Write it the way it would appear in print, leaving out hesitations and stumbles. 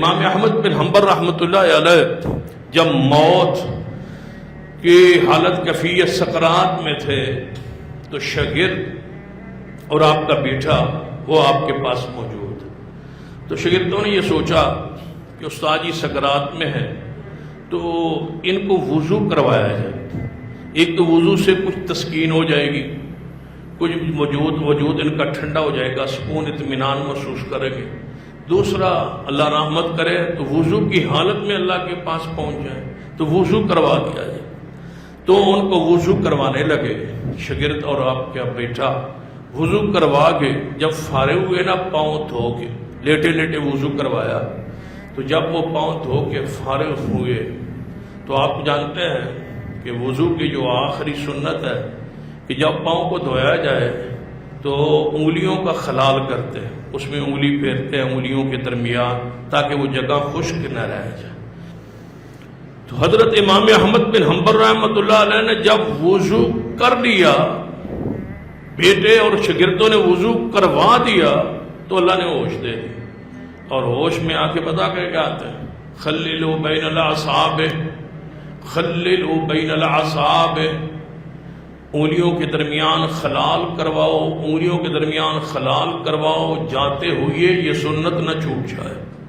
امام احمد بن حنبل رحمۃ اللہ علیہ جب موت کی حالت کیفیت سکرات میں تھے تو شاگرد اور آپ کا بیٹا وہ آپ کے پاس موجود، تو شاگردوں نے یہ سوچا کہ استاد جی سکرات میں ہے تو ان کو وضو کروایا جائے، ایک تو وضو سے کچھ تسکین ہو جائے گی، کچھ وجود ان کا ٹھنڈا ہو جائے گا، سکون اطمینان محسوس کریں گے، دوسرا اللہ رحمت کرے تو وضو کی حالت میں اللہ کے پاس پہنچ جائے تو وضو کروا دیا جائے۔ تو ان کو وضو کروانے لگے، شاگرد اور آپ کا بیٹا وضو کروا کے جب فارغ ہوئے نا، پاؤں دھو کے لیٹے لیٹے وضو کروایا، تو جب وہ پاؤں دھو کے فارغ ہوئے تو آپ جانتے ہیں کہ وضو کی جو آخری سنت ہے کہ جب پاؤں کو دھویا جائے تو انگلیوں کا خلال کرتے ہیں، اس میں انگلی پھیرتے ہیں انگلیوں کے درمیان تاکہ وہ جگہ خشک نہ رہ جائے۔ تو حضرت امام احمد بن حنبل رحمۃ اللہ علیہ نے جب وضو کر لیا، بیٹے اور شاگردوں نے وضو کروا دیا تو اللہ نے ہوش دے دی، اور ہوش میں آ کے بتا کر کیا آتے ہیں، خللوا بین الاصابع، خللوا بین الاصابع، انگلیوں کے درمیان خلال کرواؤ، انگلیوں کے درمیان خلال کرواؤ، جاتے ہوئے یہ سنت نہ چھوٹ جائے۔